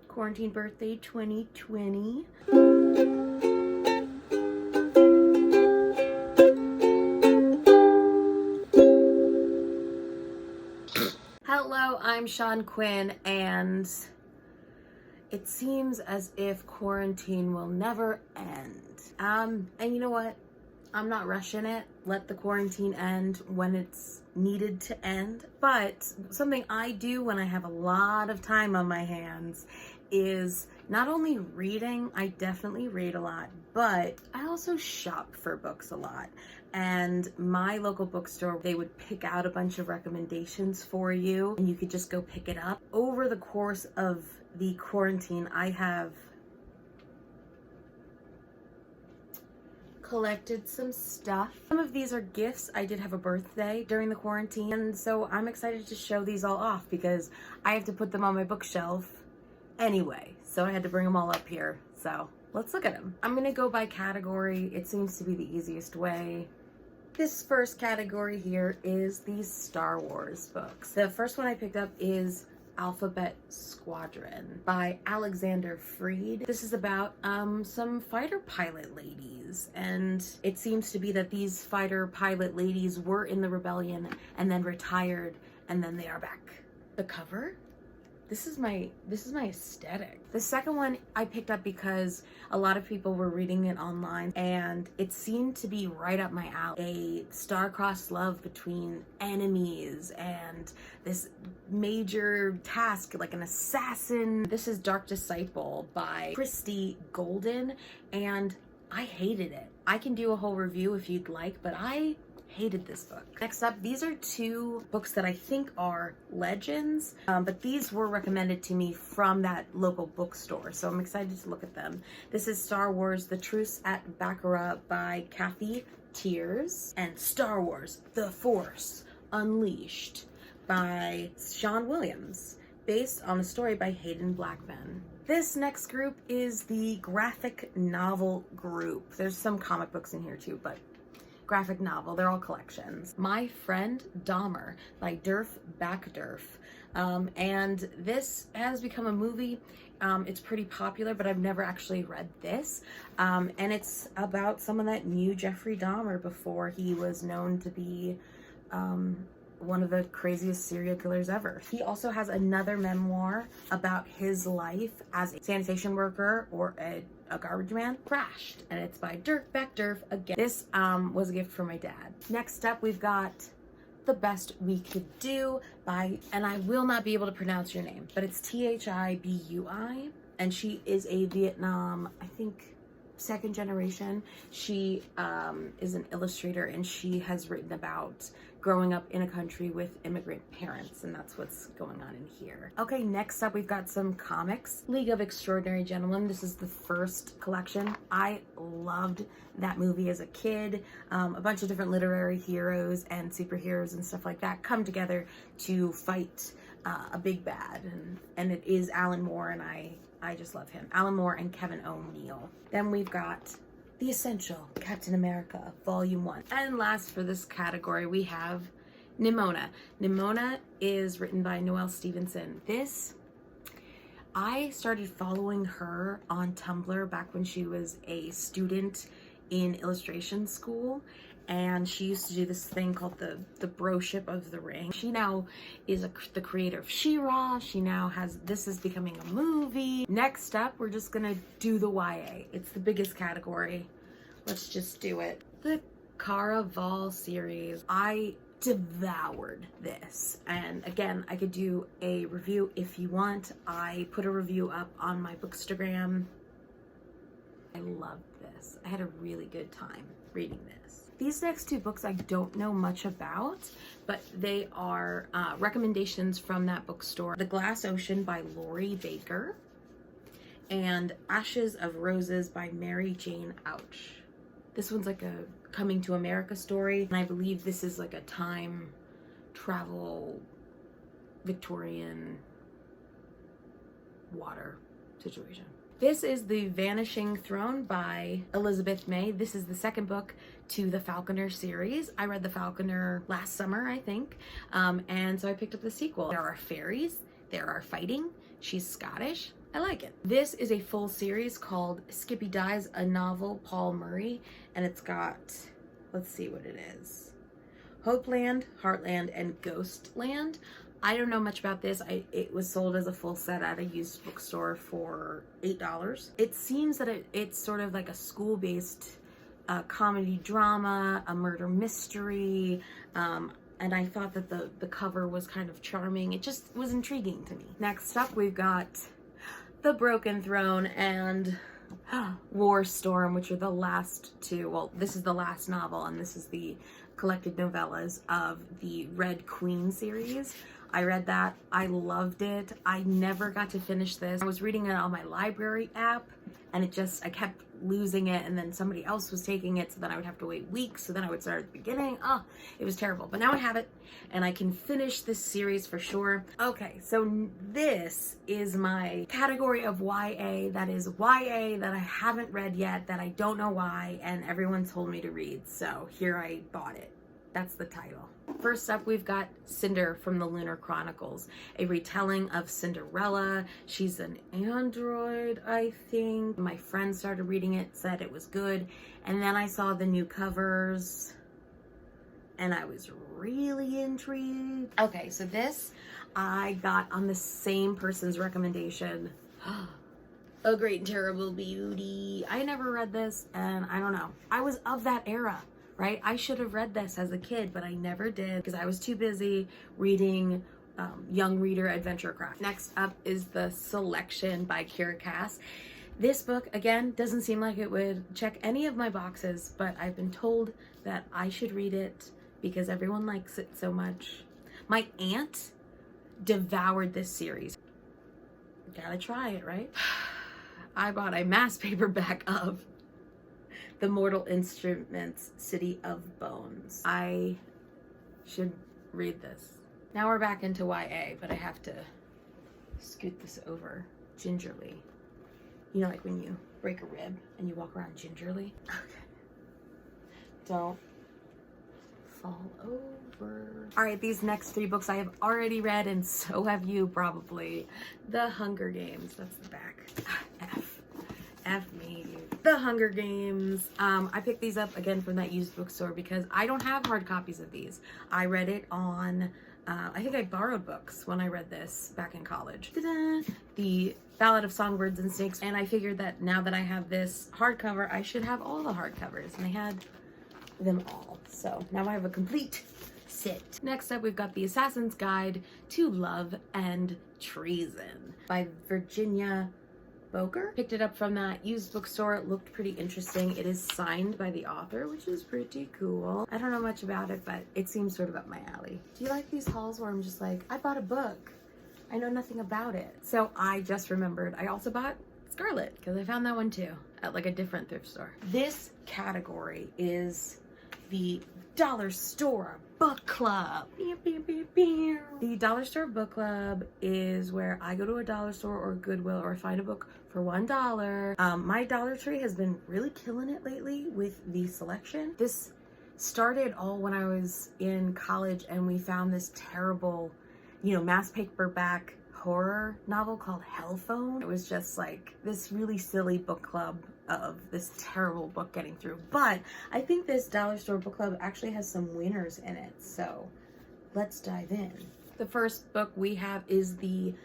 Quarantine birthday 2020. Hello, I'm Sean Quinn, and it seems as if quarantine will never end. And you know what? I'm not rushing it. Let the quarantine end when it's needed to end. But something I do when I have a lot of time on my hands is not only reading, I definitely read a lot, but I also shop for books a lot. And my local bookstore, they would pick out a bunch of recommendations for you and you could just go pick it up. Over the course of the quarantine, I have collected some stuff. Some of these are gifts. I did have a birthday during the quarantine, and so I'm excited to show these all off because I have to put them on my bookshelf anyway. So I had to bring them all up here. So let's look at them. I'm gonna go by category. It seems to be the easiest way. This first category here is these Star Wars books. The first one I picked up is Alphabet Squadron by Alexander Freed. This is about some fighter pilot ladies, and it seems to be that these fighter pilot ladies were in the rebellion and then retired, and then they are back. The cover? This is my aesthetic. The second one I picked up because a lot of people were reading it online and it seemed to be right up my alley. A star-crossed love between enemies and this major task like an assassin. This is Dark Disciple by Christie Golden, and I hated it. I can do a whole review if you'd like, but I hated this book. Next up, these are two books that I think are legends, but these were recommended to me from that local bookstore, so I'm excited to look at them. This is Star Wars: The Truce at Baccarat by Kathy Tears, and Star Wars: The Force Unleashed by Sean Williams, based on a story by Hayden Blackman. This next group is the graphic novel group. There's some comic books in here too, but graphic novel, they're all collections. My Friend Dahmer by Derf Backderf. And this has become a movie. It's pretty popular, but I've never actually read this. And it's about someone that knew Jeffrey Dahmer before he was known to be one of the craziest serial killers ever. He also has another memoir about his life as a sanitation worker or a garbage man. Crashed, and it's by Derf Backderf again. This was a gift from my dad. Next up, we've got The Best We Could Do by, and I will not be able to pronounce your name, but it's Thibui, and she is a Vietnam, I think, second generation. She is an illustrator, and she has written about growing up in a country with immigrant parents, and that's what's going on in here. Okay, next up we've got some comics. League of Extraordinary Gentlemen. This is the first collection. I loved that movie as a kid. A bunch of different literary heroes and superheroes and stuff like that come together to fight a big bad, and it is Alan Moore, and I just love him. Alan Moore and Kevin O'Neill. Then we've got The Essential Captain America Volume 1. And last for this category, we have Nimona. Nimona is written by Noelle Stevenson. I started following her on Tumblr back when she was a student in illustration school, and she used to do this thing called the Broship of the Ring. She now is the creator of She-Ra. She now has, this is becoming a movie. Next up, we're just gonna do the YA. It's the biggest category. Let's just do it. The Caraval series. I devoured this, and again, I could do a review if you want. I put a review up on my Bookstagram. I loved this. I had a really good time reading this. These next two books I don't know much about, but they are recommendations from that bookstore. The Glass Ocean by Lori Baker and Ashes of Roses by Mary Jane Ouch. This one's like a coming to America story, and I believe this is like a time travel Victorian water situation. This is The Vanishing Throne by Elizabeth May. This is the second book to the Falconer series. I read the Falconer last summer, I think, and so I picked up the sequel. There are fairies, there are fighting, She's Scottish. I like it. This is a full series called Skippy Dies, a novel, Paul Murray, and it's got, let's see what it is. Hopeland, Heartland, and Ghostland. I don't know much about this. It was sold as a full set at a used bookstore for $8. It seems that it's sort of like a school-based comedy drama, a murder mystery, and I thought that the cover was kind of charming. It just was intriguing to me. Next up, we've got The Broken Throne and War Storm, which are the last two. Well, this is the last novel, and this is the collected novellas of the Red Queen series. I read that. I loved it. I never got to finish this. I was reading it on my library app, and I kept losing it, and then somebody else was taking it, so then I would have to wait weeks, so then I would start at the beginning. Oh, it was terrible. But now I have it, and I can finish this series for sure. Okay, so this is my category of YA. That is YA that I haven't read yet, that I don't know why, and everyone told me to read, so here I bought it. That's the title. First up, we've got Cinder from the Lunar Chronicles, a retelling of Cinderella. She's an android, I think. My friend started reading it, said it was good, and then I saw the new covers, and I was really intrigued. Okay, so this I got on the same person's recommendation. A Great and Terrible Beauty. I never read this, and I don't know. I was of that era. Right? I should have read this as a kid, but I never did because I was too busy reading young reader adventure craft. Next up is The Selection by Kiera. This book, again, doesn't seem like it would check any of my boxes, but I've been told that I should read it because everyone likes it so much. My aunt devoured this series. Gotta try it, right? I bought a mass paperback of The Mortal Instruments, City of Bones. I should read this. Now we're back into YA, but I have to scoot this over gingerly. You know, like when you break a rib and you walk around gingerly? Okay. Don't fall over. All right, these next three books I have already read, and so have you probably. The Hunger Games, that's the back. F me, dude. The Hunger Games. I picked these up again from that used bookstore because I don't have hard copies of these. I read it on, I think I borrowed books when I read this back in college. Ta-da! The Ballad of Songbirds and Snakes. And I figured that now that I have this hardcover, I should have all the hardcovers. And I had them all. So now I have a complete set. Next up, we've got The Assassin's Guide to Love and Treason by Virginia Boker. Picked it up from that used bookstore. It looked pretty interesting. It is signed by the author, which is pretty cool. I don't know much about it, but it seems sort of up my alley. Do you like these hauls where I'm just like, I bought a book, I know nothing about it? So I just remembered I also bought Scarlet because I found that one too at like a different thrift store. This category is the Dollar Store Book Club. The Dollar Store Book Club is where I go to a dollar store or Goodwill or find a book for $1. My Dollar Tree has been really killing it lately with the selection. This started all when I was in college and we found this terrible, mass paperback horror novel called Hellphone. It was just like this really silly book club of this terrible book getting through. But I think this Dollar Store Book Club actually has some winners in it. So let's dive in. The first book we have is The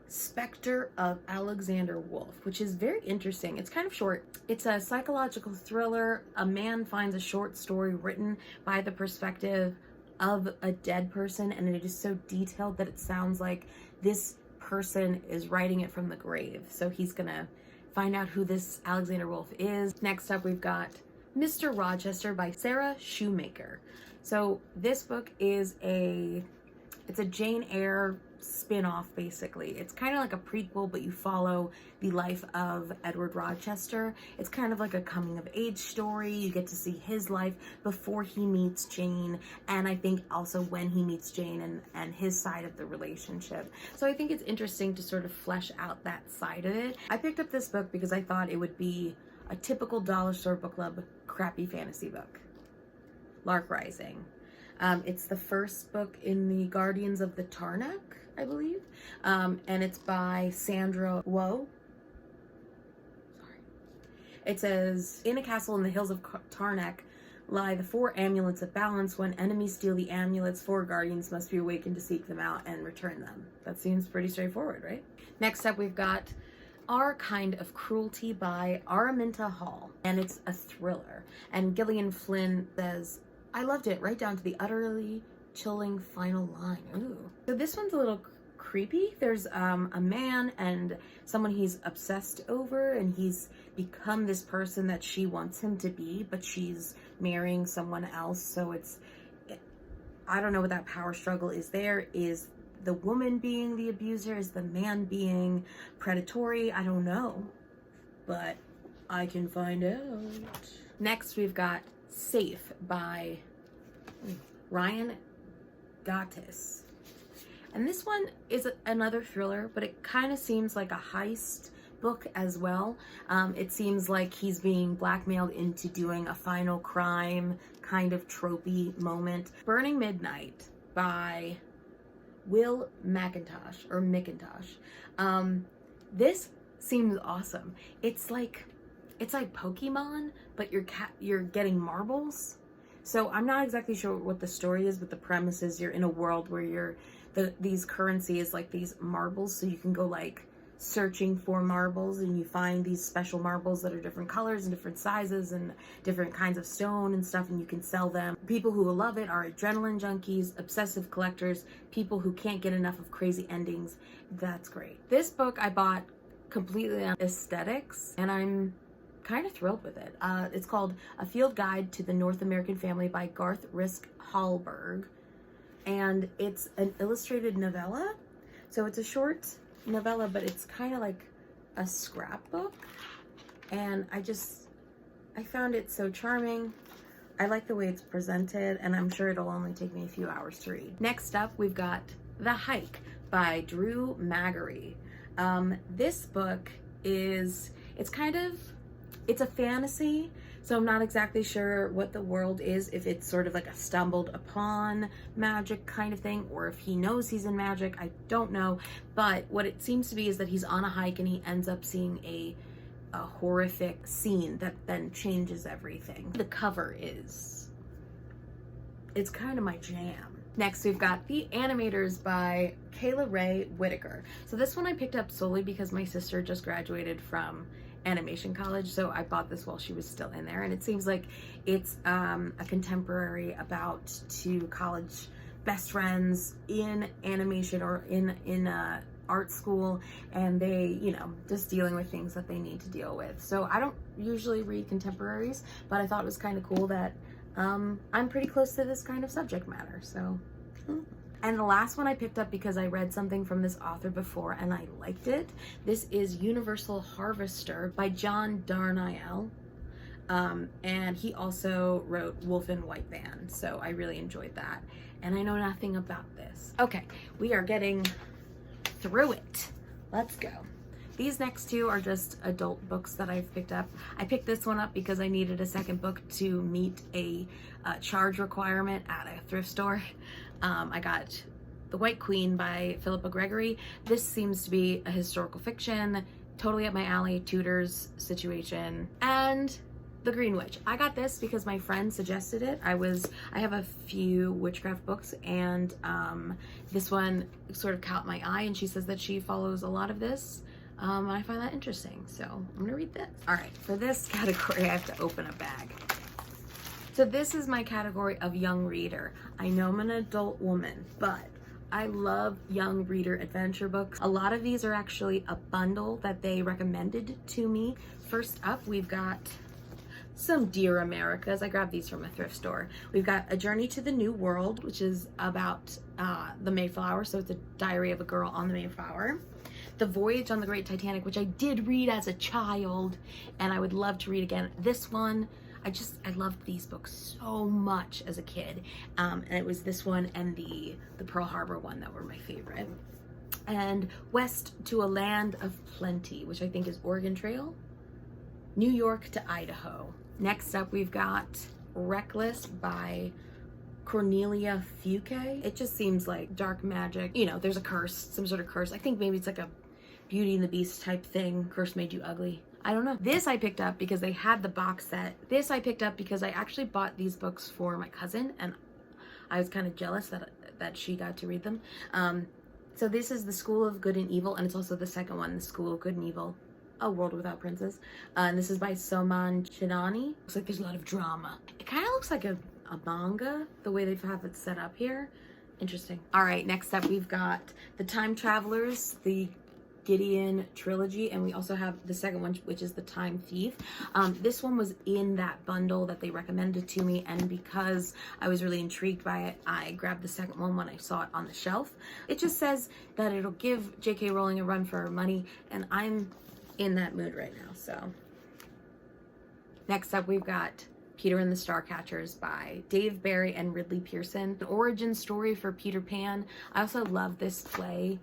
Spectre of Alexander Wolf, which is very interesting. It's kind of short. It's a psychological thriller. A man finds a short story written by the perspective of a dead person, and it is so detailed that it sounds like this person is writing it from the grave. So he's gonna find out who this Alexander Wolf is. Next up, we've got Mr. Rochester by Sara Shoemaker. So this book is it's a Jane Eyre spin-off, basically. It's kind of like a prequel, but you follow the life of Edward Rochester. It's kind of like a coming-of-age story. You get to see his life before he meets Jane, and I think also when he meets Jane and his side of the relationship. So I think it's interesting to sort of flesh out that side of it. I picked up this book because I thought it would be a typical Dollar Store Book Club crappy fantasy book. Lark Rising. It's the first book in the Guardians of the Tarnak, I believe. And it's by Sandra Woe. Sorry. It says, in a castle in the hills of Tarnak lie the 4 amulets of balance. When enemies steal the amulets, 4 guardians must be awakened to seek them out and return them. That seems pretty straightforward, right? Next up, we've got Our Kind of Cruelty by Araminta Hall, and it's a thriller. And Gillian Flynn says, I loved it right down to the utterly chilling final line. Ooh. So this one's a little creepy. There's a man and someone he's obsessed over, and he's become this person that she wants him to be, but she's marrying someone else. So I don't know what that power struggle is there. Is the woman being the abuser? Is the man being predatory? I don't know, but I can find out. Next, we've got Safe by Ryan Gattis. And this one is another thriller, but it kind of seems like a heist book as well. It seems like he's being blackmailed into doing a final crime kind of tropey moment. Burning Midnight by Will Macintosh, or Macintosh. This seems awesome. It's like Pokemon, but you're getting marbles. So I'm not exactly sure what the story is, but the premise is you're in a world where these currency is like these marbles, so you can go like searching for marbles, and you find these special marbles that are different colors and different sizes and different kinds of stone and stuff, and you can sell them. People who will love it are adrenaline junkies, obsessive collectors, people who can't get enough of crazy endings. That's great. This book I bought completely on aesthetics, and I'm kind of thrilled with it. It's called A Field Guide to the North American Family by Garth Risk Hallberg, and it's an illustrated novella. So it's a short novella, but it's kind of like a scrapbook, and I found it so charming. I like the way it's presented, and I'm sure it'll only take me a few hours to read. Next up, we've got The Hike by Drew Magary. This book it's a fantasy, so I'm not exactly sure what the world is, if it's sort of like a stumbled upon magic kind of thing, or if he knows he's in magic. I don't know, but what it seems to be is that he's on a hike and he ends up seeing a horrific scene that then changes everything. The cover it's kind of my jam. Next, we've got The Animators by Kayla Ray Whitaker. So this one I picked up solely because my sister just graduated from animation college, so I bought this while she was still in there, and it seems like it's a contemporary about 2 college best friends in animation or in art school, and they, just dealing with things that they need to deal with. So I don't usually read contemporaries, but I thought it was kind of cool that I'm pretty close to this kind of subject matter, so. And the last one I picked up because I read something from this author before and I liked it. This is Universal Harvester by John Darnielle. And he also wrote Wolf and White Band, so I really enjoyed that. And I know nothing about this. Okay, we are getting through it. Let's go. These next 2 are just adult books that I've picked up. I picked this one up because I needed a second book to meet a charge requirement at a thrift store. I got The White Queen by Philippa Gregory. This seems to be a historical fiction, totally up my alley, Tudors situation. And The Green Witch. I got this because my friend suggested it. I have a few witchcraft books, and this one sort of caught my eye, and she says that she follows a lot of this. And I find that interesting, so I'm gonna read this. All right, for this category, I have to open a bag. So this is my category of young reader. I know I'm an adult woman, but I love young reader adventure books. A lot of these are actually a bundle that they recommended to me. First up, we've got some Dear Americas. I grabbed these from a thrift store. We've got A Journey to the New World, which is about the Mayflower. So it's a diary of a girl on the Mayflower. The Voyage on the Great Titanic, which I did read as a child, and I would love to read again. This one, I loved these books so much as a kid. And it was this one and the Pearl Harbor one that were my favorite. And West to a Land of Plenty, which I think is Oregon Trail, New York to Idaho. Next up, we've got Reckless by Cornelia Fuke. It just seems like dark magic. You know, there's a curse, some sort of curse. I think maybe it's like a Beauty and the Beast type thing. Curse made you ugly. I don't know. This I picked up because they had the box set. This I picked up because I actually bought these books for my cousin, and I was kind of jealous that she got to read them. So this is The School of Good and Evil, and it's also the second one, The School of Good and Evil, A World Without Princes. And this is by Soman Chinani. Looks like there's a lot of drama. It kind of looks like a manga, the way they have it set up here. Interesting. All right, next up we've got The Time Travelers, the Gideon Trilogy, and we also have the second one, which is The Time Thief. This one was in that bundle that they recommended to me, and because I was really intrigued by it, I grabbed the second one when I saw it on the shelf. It just says that it'll give J.K. Rowling a run for her money, and I'm in that mood right now. So next up we've got Peter and the Starcatchers by Dave Barry and Ridley Pearson. An origin story for Peter Pan. I also love this play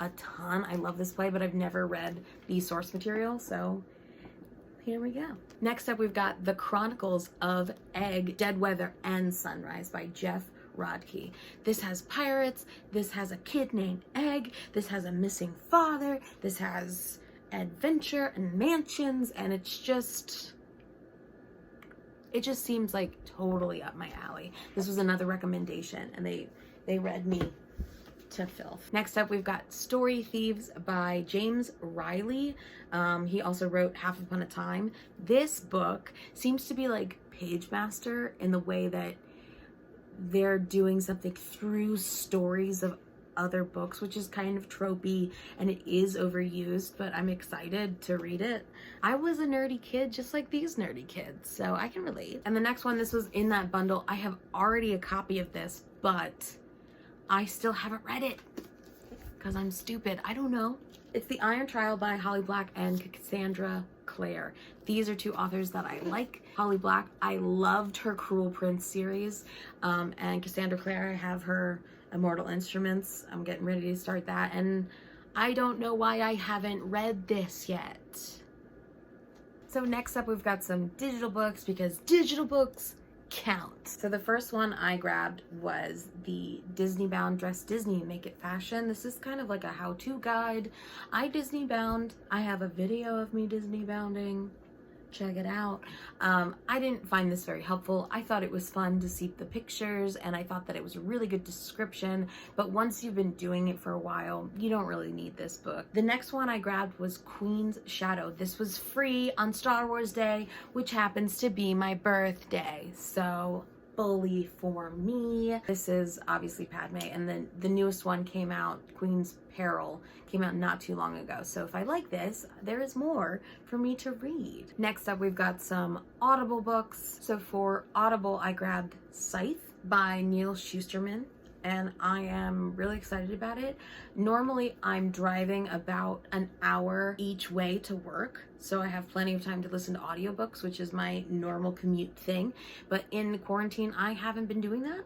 a ton. I love this play, but I've never read the source material, so here we go. Next up we've got The Chronicles of Egg, Dead Weather, and Sunrise by Jeff Radke. This has pirates, this has a kid named Egg, this has a missing father, this has adventure and mansions, and it just seems like totally up my alley. This was another recommendation, and they read me to filth. Next up we've got Story Thieves by James Riley. He also wrote Half Upon a Time. This book seems to be like Page Master in the way that they're doing something through stories of other books, which is kind of tropey and it is overused, but I'm excited to read it. I was a nerdy kid just like these nerdy kids, so I can relate. And the next one, this was in that bundle. I have already a copy of this, but I still haven't read it because I'm stupid. I don't know. It's The Iron Trial by Holly Black and Cassandra Clare. These are two authors that I like. Holly Black, I loved her Cruel Prince series, and Cassandra Clare, I have her Immortal Instruments. I'm getting ready to start that, and I don't know why I haven't read this yet. So next up we've got some digital books, because digital books count. So the first one I grabbed was the Disney Bound Dress Disney Make It Fashion. This is kind of like a how-to guide. I Disney bound. I have a video of me Disney bounding. Check it out. I didn't find this very helpful. I thought it was fun to see the pictures, and I thought that it was a really good description, but once you've been doing it for a while, you don't really need this book. The next one I grabbed was Queen's Shadow. This was free on Star Wars Day, which happens to be my birthday, so bully for me. This is obviously Padme, and then the newest one came out, Queen's Peril, came out not too long ago. So if I like this, there is more for me to read. Next up, we've got some Audible books. So for Audible, I grabbed Scythe by Neil Shusterman, and I am really excited about it. Normally, I'm driving about an hour each way to work, so I have plenty of time to listen to audiobooks, which is my normal commute thing. But in quarantine, I haven't been doing that.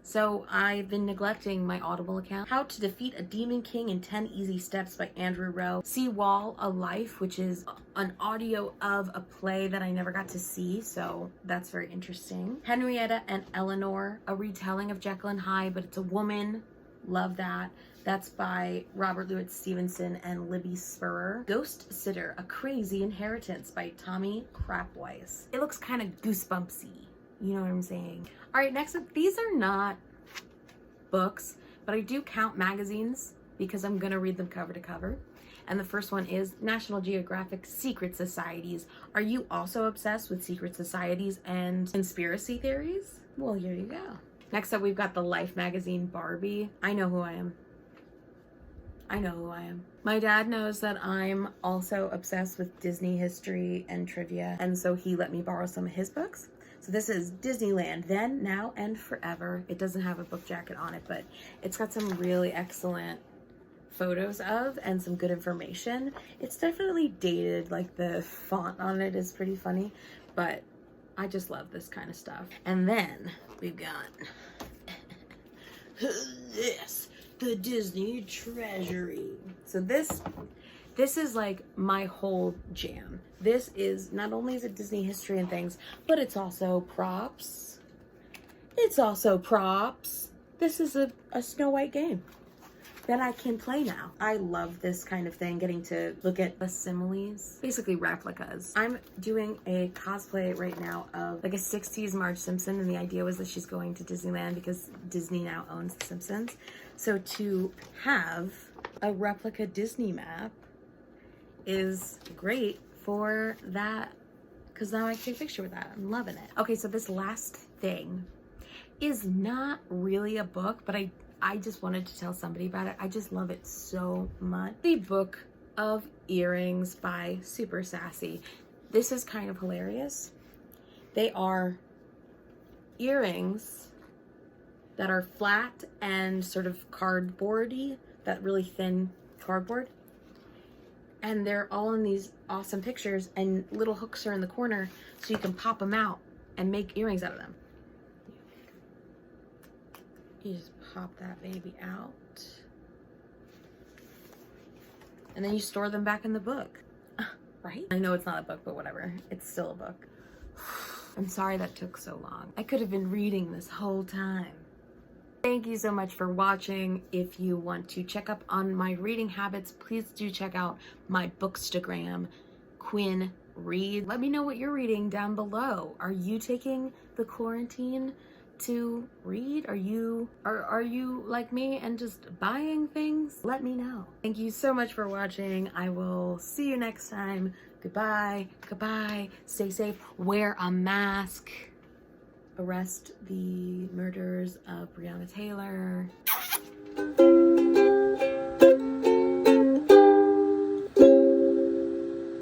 So I've been neglecting my Audible account. How to Defeat a Demon King in 10 Easy Steps by Andrew Rowe. See Wall, A Life, which is an audio of a play that I never got to see, so that's very interesting. Henrietta and Eleanor, a retelling of Jekyll and Hyde, but it's a woman. Love that. That's by Robert Louis Stevenson and Libby Spurrer. Ghost Sitter, A Crazy Inheritance by Tommy Crapweiss. It looks kind of goosebumpsy. You know what I'm saying? All right, next up, these are not books, but I do count magazines because I'm gonna read them cover to cover. And the first one is National Geographic Secret Societies. Are you also obsessed with secret societies and conspiracy theories? Well, here you go. Next up, we've got the Life magazine Barbie. I know who I am. I know who I am. My dad knows that I'm also obsessed with Disney history and trivia, and so he let me borrow some of his books. So this is Disneyland, Then, Now, and Forever. It doesn't have a book jacket on it, but it's got some really excellent photos of and some good information. It's definitely dated, like the font on it is pretty funny, but I just love this kind of stuff. And then we've got this, the Disney Treasury. So this is like my whole jam. This is, not only is it Disney history and things, but it's also props. It's also props. This is a Snow White game that I can play now. I love this kind of thing, getting to look at the similes, basically replicas. I'm doing a cosplay right now of like a 60s Marge Simpson, and the idea was that she's going to Disneyland because Disney now owns The Simpsons. So to have a replica Disney map is great for that, because now I can take a picture with that. I'm loving it. Okay, so this last thing is not really a book, but I just wanted to tell somebody about it. I just love it so much. The Book of Earrings by Super Sassy. This is kind of hilarious. They are earrings that are flat and sort of cardboardy, that really thin cardboard. And they're all in these awesome pictures, and little hooks are in the corner so you can pop them out and make earrings out of them. You just pop that baby out. And then you store them back in the book. Right? I know it's not a book, but whatever. It's still a book. I'm sorry that took so long. I could have been reading this whole time. Thank you so much for watching. If you want to check up on my reading habits, please do check out my Bookstagram, Quinn Read. Let me know what you're reading down below. Are you taking the quarantine to read? Are you like me and just buying things? Let me know. Thank you so much for watching. I will see you next time. Goodbye. Goodbye. Stay safe. Wear a mask. Arrest the murderers of Breonna Taylor.